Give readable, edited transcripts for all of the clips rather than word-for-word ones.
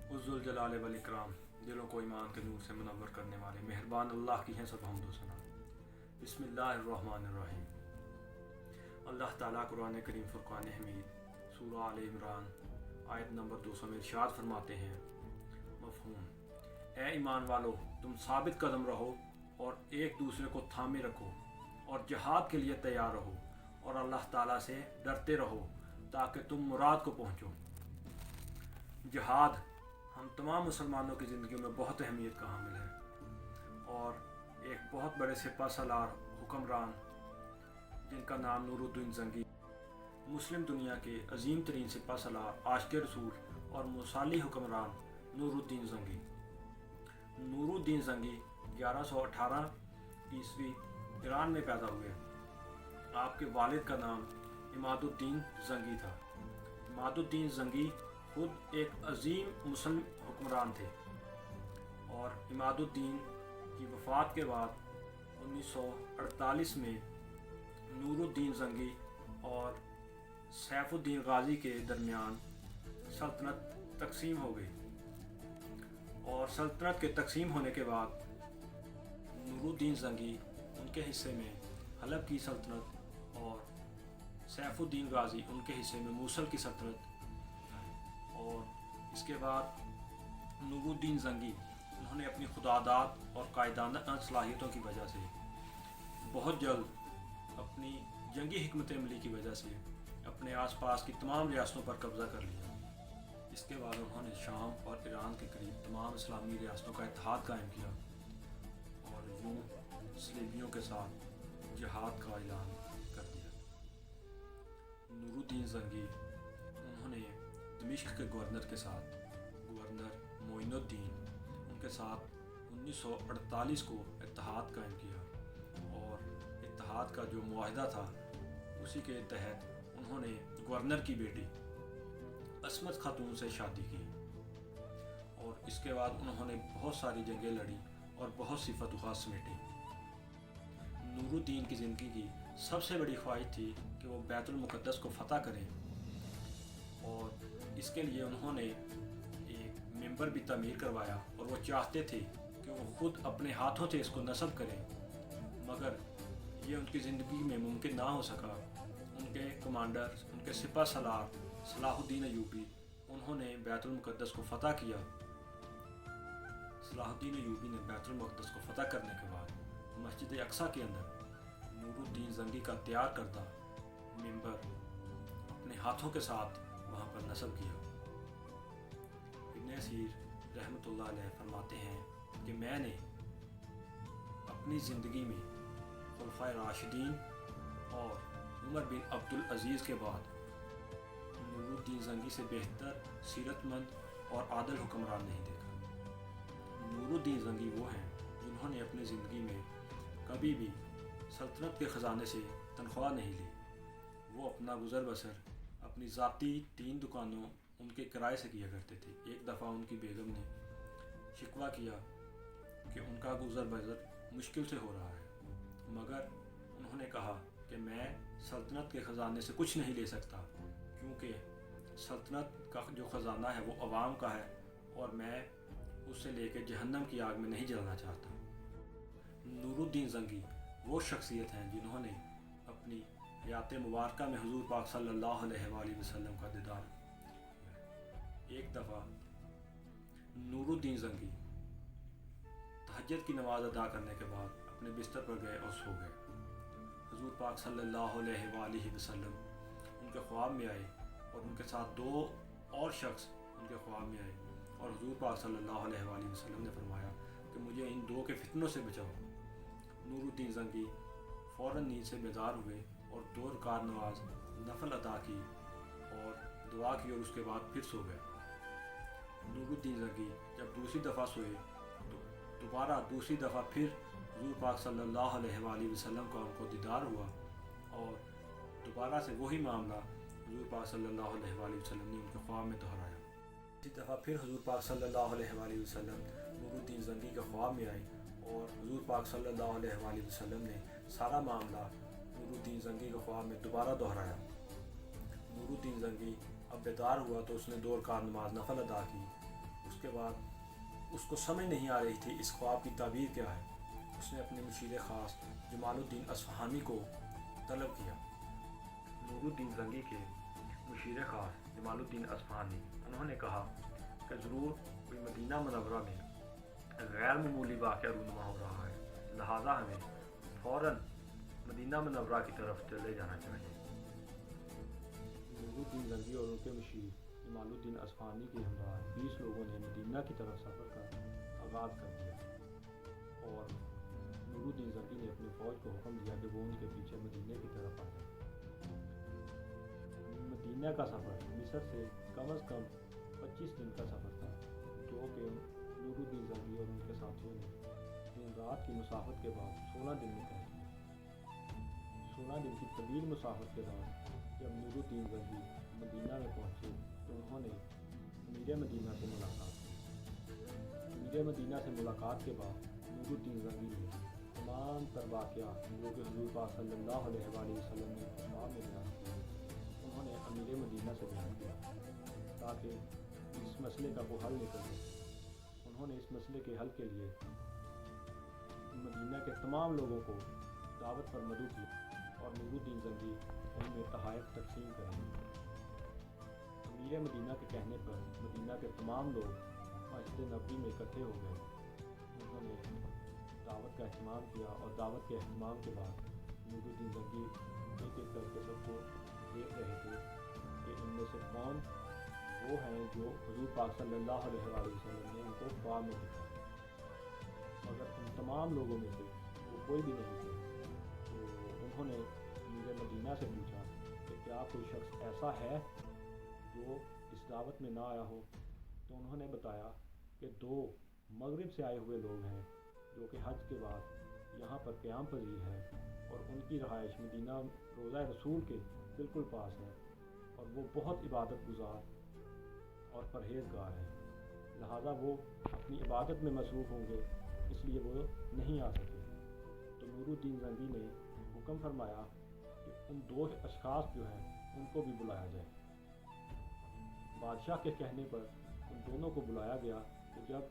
عزل جلال والاکرام، دلوں کو ایمان کے نور سے منور کرنے والے مہربان اللہ کی ہیں سب حمد و ثنا۔ بسم اللہ الرحمن الرحیم۔ اللہ تعالیٰ قرآن کریم فرقان حمید سورہ آل عمران آیت نمبر 200 میں ارشاد فرماتے ہیں، مفہوم: اے ایمان والو، تم ثابت قدم رہو اور ایک دوسرے کو تھامے رکھو اور جہاد کے لیے تیار رہو اور اللہ تعالیٰ سے ڈرتے رہو تاکہ تم مراد کو پہنچو۔ جہاد ہم تمام مسلمانوں کی زندگیوں میں بہت اہمیت کا حامل ہے، اور ایک بہت بڑے سپہ سالار حکمران جن کا نام نور الدین زنگی، مسلم دنیا کے عظیم ترین سپہ سالار، عاشق رسول اور مصالح حکمران نور الدین زنگی۔ نور الدین زنگی 1118 عیسوی ایران میں پیدا ہوئے۔ آپ کے والد کا نام عماد الدین زنگی تھا۔ عماد الدین زنگی خود ایک عظیم مسلم حکمران تھے، اور عماد الدین کی وفات کے بعد 1948 میں نور الدین زنگی اور سیف الدین غازی کے درمیان سلطنت تقسیم ہو گئی، اور سلطنت کے تقسیم ہونے کے بعد نور الدین زنگی ان کے حصے میں حلب کی سلطنت اور سیف الدین غازی ان کے حصے میں موصل کی سلطنت، اور اس کے بعد نور الدین زنگی انہوں نے اپنی خداداد اور قائدانہ صلاحیتوں کی وجہ سے بہت جلد اپنی جنگی حکمت عملی کی وجہ سے اپنے آس پاس کی تمام ریاستوں پر قبضہ کر لیا۔ اس کے بعد انہوں نے شام اور ایران کے قریب تمام اسلامی ریاستوں کا اتحاد قائم کیا اور یوں صلیبیوں کے ساتھ جہاد کا اعلان کر دیا۔ نور الدین زنگی انہوں نے دمشق کے گورنر کے ساتھ، گورنر معین الدین، ان کے ساتھ 1948 کو اتحاد قائم کیا، اور اتحاد کا جو معاہدہ تھا اسی کے تحت انہوں نے گورنر کی بیٹی عصمت خاتون سے شادی کی، اور اس کے بعد انہوں نے بہت ساری جنگیں لڑی اور بہت سی فتوحات سمیٹی۔ نور الدین کی زندگی کی سب سے بڑی خواہش تھی کہ وہ بیت المقدس کو فتح کریں، اور اس کے لیے انہوں نے ایک منبر بھی تعمیر کروایا، اور وہ چاہتے تھے کہ وہ خود اپنے ہاتھوں سے اس کو نصب کریں، مگر یہ ان کی زندگی میں ممکن نہ ہو سکا۔ ان کے کمانڈر، ان کے سپہ سالار صلاح الدین ایوبی، انہوں نے بیت المقدس کو فتح کیا۔ صلاح الدین ایوبی نے بیت المقدس کو فتح کرنے کے بعد مسجد اقصیٰ کے اندر نور الدین زنگی کا تیار کردہ منبر اپنے ہاتھوں کے ساتھ وہاں پر نصب کیا۔ ابن اسیر رحمۃ اللہ علیہ فرماتے ہیں کہ میں نے اپنی زندگی میں خلفائے راشدین اور عمر بن عبد العزیز کے بعد نور الدین زنگی سے بہتر سیرت مند اور عادل حکمران نہیں دیکھا۔ نور الدین زنگی وہ ہیں جنہوں نے اپنی زندگی میں کبھی بھی سلطنت کے خزانے سے تنخواہ نہیں لی۔ وہ اپنا گزر بسر اپنی ذاتی 3 دکانوں ان کے کرائے سے کیا کرتے تھے۔ ایک دفعہ ان کی بیگم نے شکوہ کیا کہ ان کا گزر بسر مشکل سے ہو رہا ہے، مگر انہوں نے کہا کہ میں سلطنت کے خزانے سے کچھ نہیں لے سکتا، کیونکہ سلطنت کا جو خزانہ ہے وہ عوام کا ہے، اور میں اس سے لے کے جہنم کی آگ میں نہیں جلنا چاہتا۔ نور الدین زنگی وہ شخصیت ہیں جنہوں نے اپنی حیات مبارکہ میں حضور پاک صلی اللہ علیہ وآلہ وسلم کا دیدار کیا۔ ایک دفعہ نور الدین زنگی تہجد کی نماز ادا کرنے کے بعد اپنے بستر پر گئے اور سو گئے۔ حضور پاک صلی اللہ علیہ وآلہ وسلم ان کے خواب میں آئے، اور ان کے ساتھ 2 اور شخص ان کے خواب میں آئے، اور حضور پاک صلی اللہ علیہ وآلہ وسلم نے فرمایا کہ مجھے ان 2 کے فتنوں سے بچاؤ۔ نور الدین زنگی فوراً نیند سے بیدار ہوئے اور 2 رکعت نماز نفل ادا کی اور دعا کی، اور اس کے بعد پھر سو گئے۔ نور الدین زنگی جب دوسری دفعہ سوئے تو دوسری دفعہ پھر حضور پاک صلی اللہ علیہ وآلہ وسلم کا ان کو دیدار ہوا، اور دوبارہ سے وہی معاملہ حضور پاک صلی اللہ علیہ وآلہ وسلم نے ان کے خواب میں دہرایا۔ اسی دفعہ پھر حضور پاک صلی اللہ علیہ وآلہ وسلم نور الدین زنگی کے خواب میں آئے، اور حضور پاک صلی اللہ علیہ وآلہ وسلم نے سارا معاملہ نور الدین زنگی کے خواب میں دوبارہ دہرایا۔ نور الدین زنگی اب بیدار ہوا تو اس نے 2 رکعت نماز نفل ادا کی۔ اس اس کے بعد اس کو سمجھ نہیں آ رہی تھی اس خواب کی تعبیر کیا ہے، اس نے اپنے مشیر خاص جمال الدین اصفہانی کو طلب کیا۔ نور الدین زنگی کے مشیر خاص جمال الدین اصفہانی انہوں نے کہا کہ ضرور کوئی مدینہ منورہ میں غیر معمولی واقعہ رونما ہو رہا ہے، لہٰذا ہمیں فوراً مدینہ منورہ کی طرف چلے جانا چاہیے۔ نور الدین زنگی اور ان کے مشیر جمال الدین اصفہانی کے ہمراہ 20 لوگوں نے مدینہ کی طرف سفر کا آغاز کر دیا، اور نور الدین زنگی نے اپنی فوج کو حکم دیا کہ وہ ان کے پیچھے مدینہ کی طرف آ جائے۔ مدینہ کا سفر مصر سے کم از کم 25 دن کا سفر تھا، جو کہ نور الدین زنگی اور ان کے ساتھیوں نے دن رات کی مسافت کے بعد 16 دن میں طے کیا۔ 16 دن کی طویل مسافت کے بعد جب نور الدین زنگی مدینہ میں پہنچے تو انہوں نے امیر مدینہ سے ملاقات کی۔ امیر مدینہ سے ملاقات کے بعد نور الدین زنگی نے تمام تر واقعات جو کہ حضور پاک صلی اللہ علیہ وآلہ وسلم نے خواب میں بیان کیے، انہوں نے امیر مدینہ سے بیان کیا تاکہ اس مسئلے کا وہ حل نکل سکے۔ انہوں نے اس مسئلے کے حل کے لیے مدینہ کے تمام لوگوں کو دعوت پر مدعو کیا اور نور الدین زنگی ان میں تحائف تقسیم کریں گے۔ امیر مدینہ کے کہنے پر مدینہ کے تمام لوگ مسجد نبوی میں اکٹھے ہو گئے۔ انہوں نے دعوت کا اہتمام کیا اور دعوت کے اہتمام کے بعد نور الدین زنگی ایک ایک کر کے سب کو دیکھ رہے تھے کہ ان میں سے کون وہ ہیں جو حضور پاک صلی اللہ علیہ وآلہ وسلم نے ان کو خواب میں دکھایا۔ مگر ان تمام لوگوں میں سے وہ کوئی بھی نہیں تھے، تو انہوں نے امیر مدینہ سے پوچھا کہ کیا کوئی شخص ایسا ہے جو اس دعوت میں نہ آیا ہو؟ تو انہوں نے بتایا کہ 2 مغرب سے آئے ہوئے لوگ ہیں جو کہ حج کے بعد یہاں پر قیام پذیر ہے، اور ان کی رہائش مدینہ روضہ رسول کے بالکل پاس ہے، اور وہ بہت عبادت گزار اور پرہیزگار ہے، لہٰذا وہ اپنی عبادت میں مصروف ہوں گے، اس لیے وہ نہیں آ سکے۔ تو نور الدین زنگی نے حکم فرمایا کہ ان 2 اشخاص جو ہیں ان کو بھی بلایا جائے۔ بادشاہ کے کہنے پر ان دونوں کو بلایا گیا، تو جب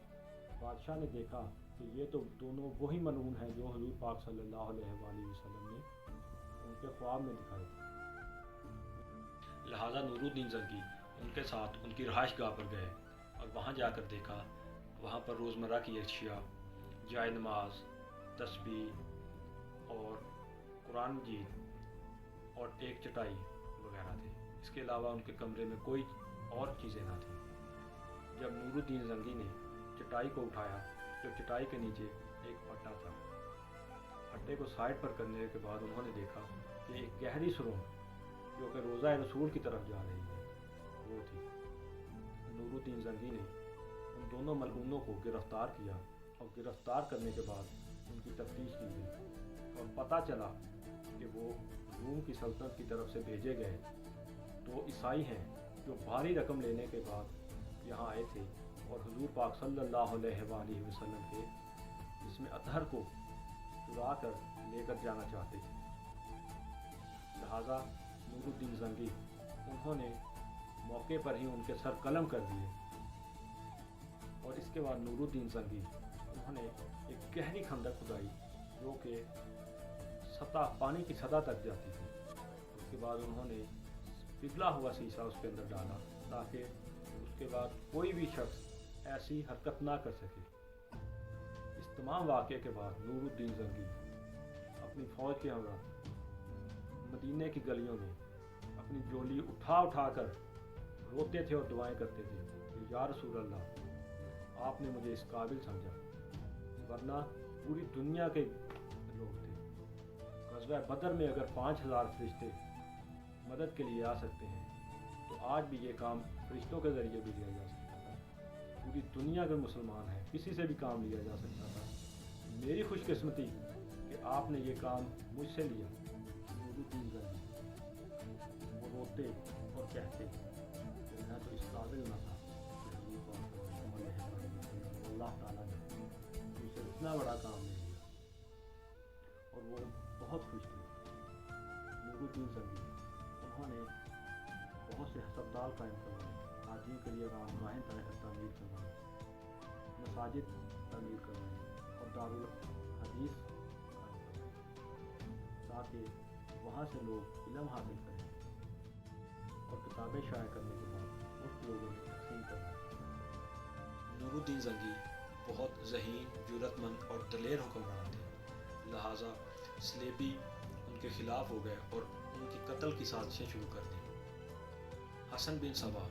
بادشاہ نے دیکھا کہ یہ تو دونوں وہی ملعون ہیں جو حضور پاک صلی اللہ علیہ وآلہ وسلم نے ان کے خواب میں دکھائے تھے، لہٰذا نور الدین زنگی ان کے ساتھ ان کی رہائش گاہ پر گئے اور وہاں جا کر دیکھا وہاں پر روزمرہ کی اشیاء، جائے نماز، تسبیح اور قرآن مجید اور ایک چٹائی وغیرہ تھے۔ اس کے علاوہ ان کے کمرے میں کوئی اور چیزیں نہ تھیں۔ جب نور الدین زنگی نے چٹائی کو اٹھایا تو چٹائی کے نیچے ایک پٹا تھا۔ پٹے کو سائڈ پر کرنے کے بعد انہوں نے دیکھا کہ ایک گہری سرنگ جو کہ روضہ رسول کی طرف جا رہی ہے وہ تھی۔ نور الدین زنگی نے ان دونوں ملعونوں کو گرفتار کیا، اور گرفتار کرنے کے بعد ان کی تفتیش کی گئی اور پتہ چلا کہ وہ روم کی سلطنت کی طرف سے بھیجے گئے 2 عیسائی ہیں جو بھاری رقم لینے کے بعد یہاں آئے تھے اور حضور پاک صلی اللہ علیہ وآلہ وسلم کے جسم اطہر کو چرا کر لے کر جانا چاہتے تھے۔ لہٰذا نور الدین زنگی انہوں نے موقع پر ہی ان کے سر قلم کر دیے، اور اس کے بعد نور الدین زنگی انہوں نے ایک گہری خندق کھدائی جو کہ پانی کی سطح تک جاتی تھی۔ اس کے بعد انہوں نے پگھلا ہوا سیسا اس کے اندر ڈالا تاکہ اس کے بعد کوئی بھی شخص ایسی حرکت نہ کر سکے۔ اس تمام واقعے کے بعد نور الدین زنگی اپنی فوج کے ہمراہ مدینے کی گلیوں میں اپنی جولی اٹھا اٹھا کر روتے تھے اور دعائیں کرتے تھے کہ یا رسول اللہ، آپ نے مجھے اس قابل سمجھا، ورنہ پوری دنیا کے لوگ تھے۔ غزوہ بدر میں اگر 5000 فرشتے مدد کے لیے آ سکتے ہیں تو آج بھی یہ کام فرشتوں کے ذریعے بھی لیا جا سکتا تھا۔ پوری دنیا کے مسلمان ہیں، کسی سے بھی کام لیا جا سکتا تھا۔ میری خوش قسمتی کہ آپ نے یہ کام مجھ سے لیا۔ نور الدین زنگی وہ روتے اور کہتے کہ میں تو اس قابل نہ تھا کہ حضور پاک صلی اللہ علیہ وسلم اللہ تعالیٰ نے مجھ سے اتنا بڑا کام لے لیا، اور وہ بہت خوش تھے۔ نور الدین زنگی انہوں نے بہت سے ہسپتال قائم کروائے، حاجیوں کے لیے آرامگاہیں تعمیر کروائیں، مساجد تعمیر کروائیں اور دارالحدیث تاکہ وہاں سے لوگ علم حاصل کریں اور کتابیں شائع کرنے کے بعد مفت لوگوں میں تقسیم کریں۔ نور الدین زنگی بہت ذہین، جرأت مند اور دلیر حکمران تھے، لہٰذا سلیبی ان کے خلاف ہو گئے اور ان کی قتل کی سازشیں شروع کر دیں۔ حسن بن صبا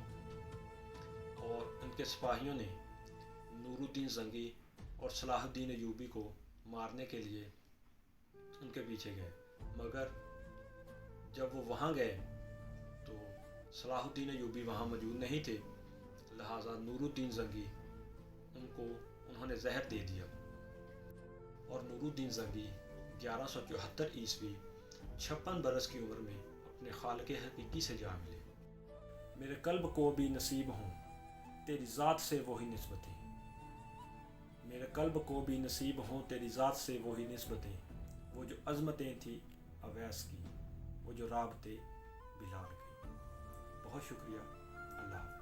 اور ان کے سپاہیوں نے نور الدین زنگی اور صلاح الدین ایوبی کو مارنے کے لیے ان کے پیچھے گئے، مگر جب وہ وہاں گئے تو صلاح الدین ایوبی وہاں موجود نہیں تھے، لہٰذا نور الدین زنگی انہوں نے زہر دے دیا اور نور الدین زنگی 1174 عیسوی 56 برس کی عمر میں اپنے خالق حقیقی سے جا ملے۔ میرے قلب کو بھی نصیب ہوں تیری ذات سے وہی نسبتیں، میرے قلب کو بھی نصیب ہوں تیری ذات سے وہی نسبتیں، وہ جو عظمتیں تھیں اویس کی، وہ جو رابطے بلال کی۔ بہت شکریہ، اللہ حافظ۔